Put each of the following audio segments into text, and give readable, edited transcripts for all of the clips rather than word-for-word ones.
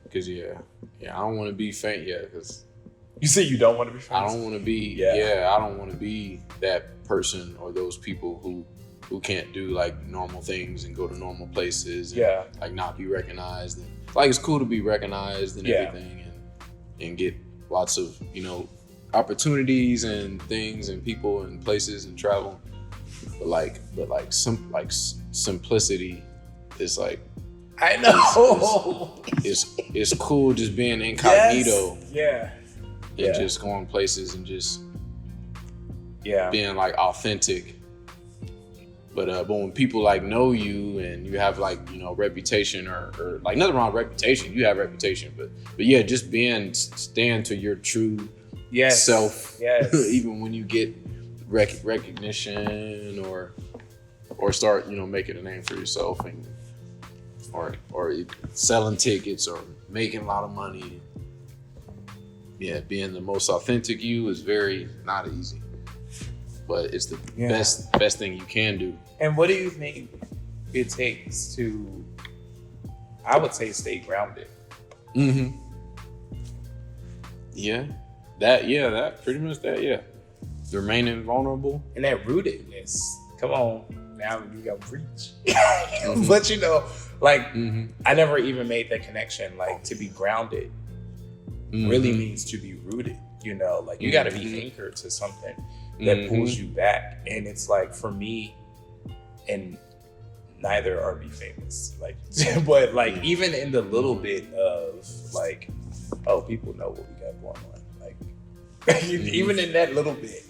Because I don't want to be famous. Yeah, because You say you don't want to be famous? I don't want to be. I don't want to be that person or those people who can't do like normal things and go to normal places. And, like not be recognized. And, like it's cool to be recognized and everything, and get lots of opportunities and things and people and places and travel. But simplicity is like. I know. It's cool just being incognito. Yes. And just going places and just being like authentic. But when people like know you and you have like reputation or like nothing wrong with reputation, you have reputation, but just stand to your true self. Yes. Even when you get recognition or start making a name for yourself and or selling tickets or making a lot of money. Being the most authentic you is very not easy, but it's the best thing you can do. And what do you think it takes to, I would say, stay grounded? Mm-hmm. That pretty much that. Remaining vulnerable. And that rootedness. Come on, now you got to preach. But I never even made that connection. Like to be grounded really means to be rooted. You got to be anchored to something that pulls you back. And it's like for me, and neither are we famous. But even in the little bit of people know what we got going on. Even in that little bit,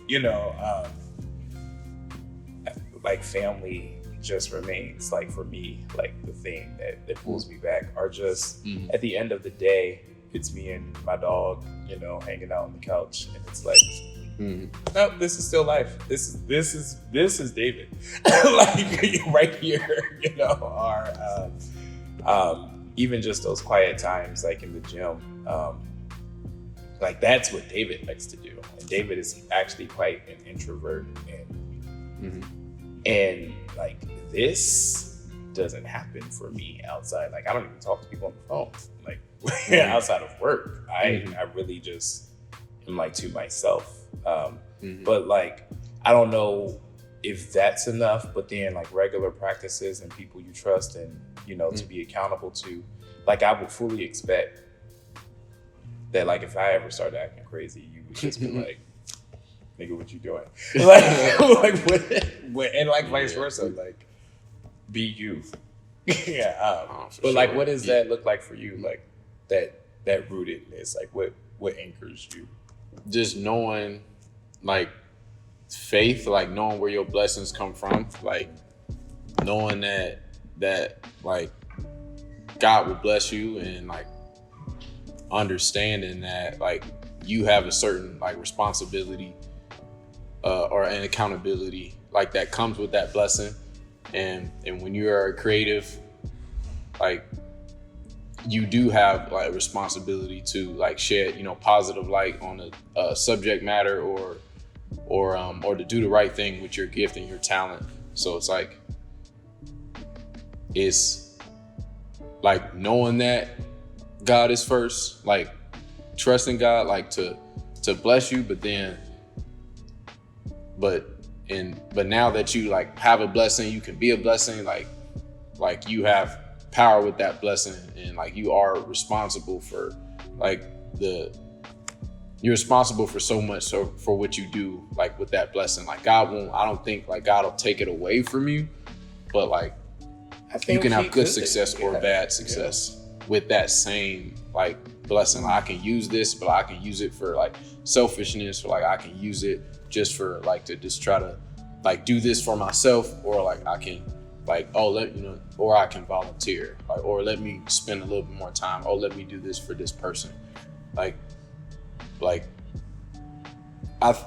family just remains for me, the thing that pulls me back are just at the end of the day, it's me and my dog, hanging out on the couch, and it's no, this is still life. This is David, right here, or even just those quiet times, in the gym, that's what David likes to do. And David is actually quite an introvert, and this doesn't happen for me outside. I don't even talk to people on the phone. Outside of work, I really just am to myself. But I don't know if that's enough, but then regular practices and people you trust and, to be accountable to, I would fully expect that if I ever started acting crazy, you would just be nigga, what you doing? And vice versa, be you. But what does that look like for you? That rootedness, what anchors you? Just knowing faith, knowing where your blessings come from, knowing that God will bless you, and understanding that you have a certain responsibility or an accountability that comes with that blessing, and when you are a creative, you do have responsibility to shed positive light on a subject matter or to do the right thing with your gift and your talent. So it's knowing that God is first, trusting God to bless you, but now that you have a blessing, you can be a blessing, you have power with that blessing, and you are responsible for you're responsible for so much for what you do with that blessing. God won't, I don't think God will take it away from you, but I think you can have good success or bad success with that same blessing. I can use this, but I can use it for selfishness, or I can use it just for to just try to do this for myself, or I can or I can volunteer, or let me spend a little bit more time, or let me do this for this person,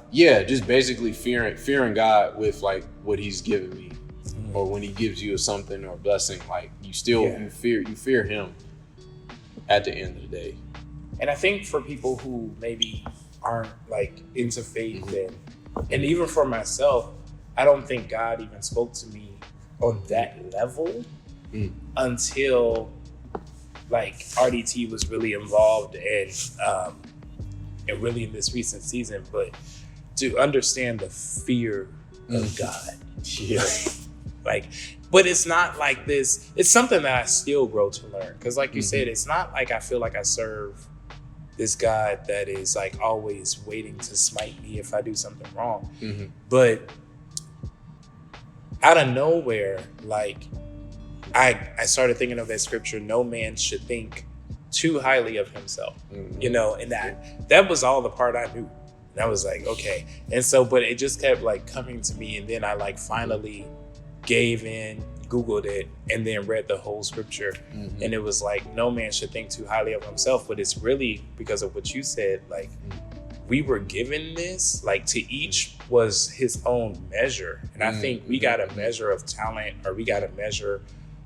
just basically fearing God with what He's given me, or when He gives you something or a blessing, you fear Him at the end of the day. And I think for people who maybe aren't into faith, and even for myself, I don't think God even spoke to me on that level until like RDT was really involved and really in this recent season, but to understand the fear of God. Yeah. Like, but it's not like this. It's something that I still grow to learn. Because like you said, it's not like I feel like I serve this God that is like always waiting to smite me if I do something wrong. But out of nowhere, like I started thinking of that scripture, no man should think too highly of himself, you know, and that was all the part I knew. And I was like, okay. And so, but it just kept like coming to me. And then I like finally gave in, Googled it, and then read the whole scripture. And it was like, no man should think too highly of himself. But it's really because of what you said, like we were given this, like to each was his own measure. And I think we got a measure of talent, or we got a measure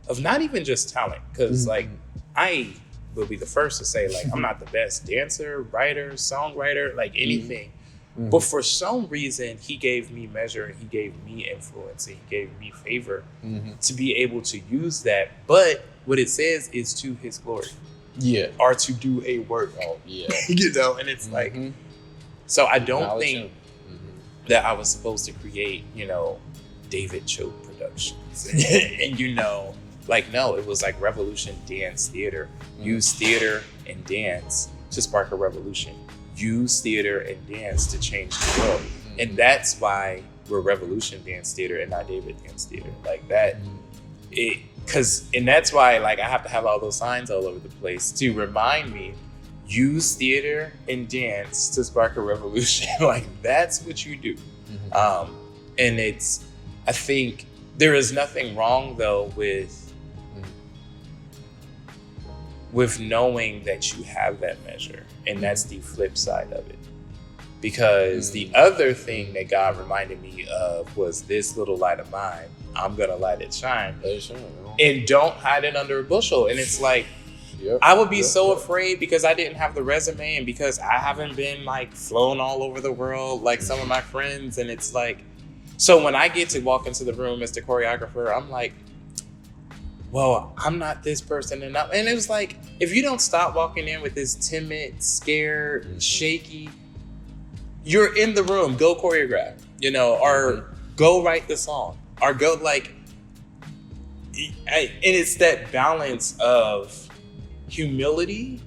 of not even just talent. Cause like I will be the first to say, like, I'm not the best dancer, writer, songwriter, like anything. But for some reason, he gave me measure, and he gave me influence, and he gave me favor to be able to use that. But what it says is to his glory. Yeah. Or to do a work. Oh, yeah. You know, and it's like, so I don't think that I was supposed to create, you know, David Choate Productions. And you know, like, no, it was like Revolution Dance Theater. Use theater and dance to spark a revolution. Use theater and dance to change the world. And that's why we're Revolution Dance Theater and not David Dance Theater. Like that, and that's why like I have to have all those signs all over the place to remind me, use theater and dance to spark a revolution. Like that's what you do. And I think there is nothing wrong though with knowing that you have that measure. And that's the flip side of it. Because the other thing that God reminded me of was this little light of mine, I'm gonna let it shine. And don't hide it under a bushel. And it's like, I would be so afraid because I didn't have the resume and because I haven't been like flown all over the world like some of my friends. And it's like, so when I get to walk into the room as the choreographer, I'm like, well, I'm not this person. And it was like, if you don't stop walking in with this timid, scared, shaky, you're in the room, go choreograph, you know, or go write the song, or go like, and it's that balance of humility,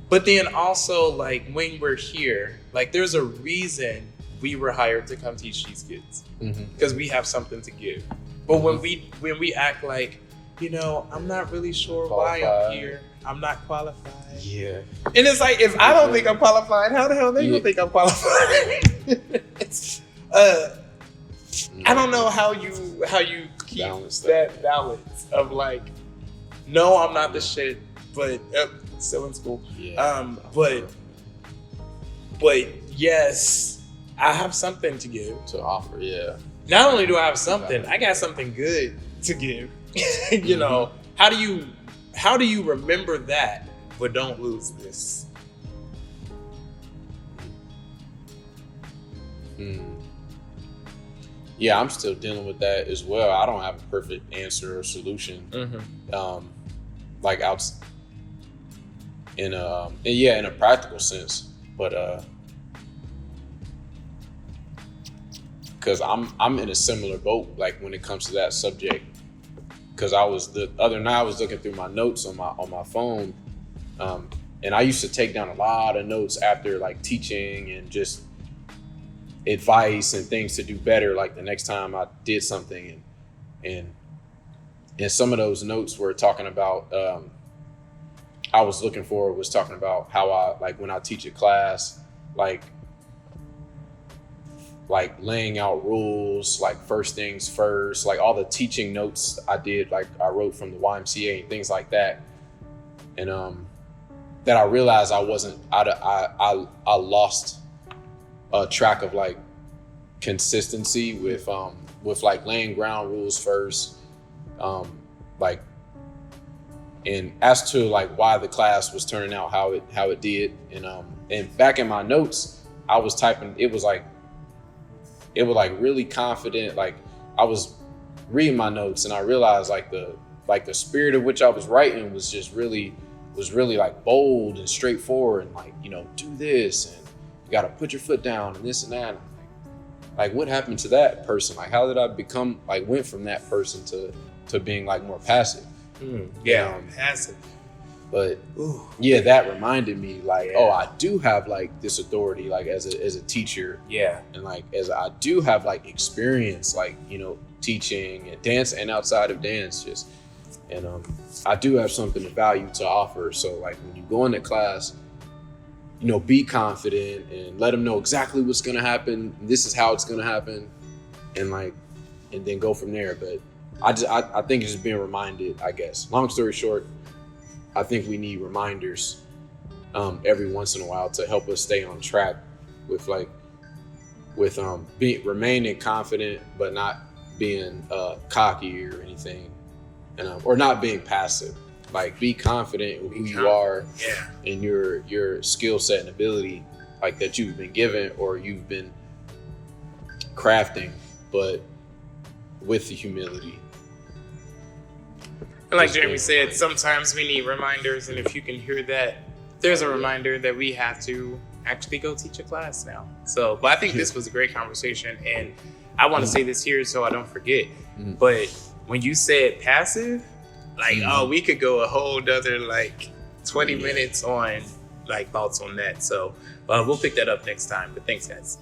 but then also like when we're here, like there's a reason we were hired to come teach these kids because we have something to give. But when we act like, you know, I'm not really sure why I'm here. I'm not qualified. Yeah. And it's like, if I don't think I'm qualified, how the hell they gonna think I'm qualified? I don't know how you keep that balance of like, no, I'm not the shit, but still in school. Yeah. But yes, I have something to give. To offer, yeah. Not only do I have something, I got something good to give. You know, how do you remember that but don't lose this? Yeah, I'm still dealing with that as well. I don't have a perfect answer or solution. Like out in a practical sense, but because I'm in a similar boat, like when it comes to that subject. Because the other night I was looking through my notes on my phone, and I used to take down a lot of notes after like teaching and just advice and things to do better. Like the next time I did something, and some of those notes were talking about. I was talking about how I like when I teach a class, like laying out rules, like first things first, like all the teaching notes I did, like I wrote from the YMCA and things like that. And that I realized I lost track of like consistency with like laying ground rules first. Like, and as to like why the class was turning out how it did. And back in my notes, I was typing, it was like really confident. Like I was reading my notes and I realized like the like the spirit of which I was writing was really like bold and straightforward and like, you know, do this and you got to put your foot down and this and that. And like what happened to that person? Like how did I become like went from that person to being like more passive? Passive. But yeah, that reminded me like, oh, I do have like this authority, like as a teacher. Yeah. And like, as I do have like experience, like, you know, teaching and dance and outside of dance just, and I do have something of value to offer. So like when you go into class, you know, be confident and let them know exactly what's going to happen. This is how it's going to happen. And like, and then go from there. But I think it's just being reminded, I guess. Long story short, I think we need reminders every once in a while to help us stay on track with remaining confident, but not being cocky or anything, and or not being passive. Like be confident in who you are and your skill set and ability, like that you've been given or you've been crafting, but with the humility. And like Jeremy said, sometimes we need reminders, and if you can hear that, there's a reminder that we have to actually go teach a class now. So, but I think this was a great conversation, and I want to say this here so I don't forget. But when you said passive, like, we could go a whole other like 20 minutes on like thoughts on that. So we'll pick that up next time. But thanks, guys.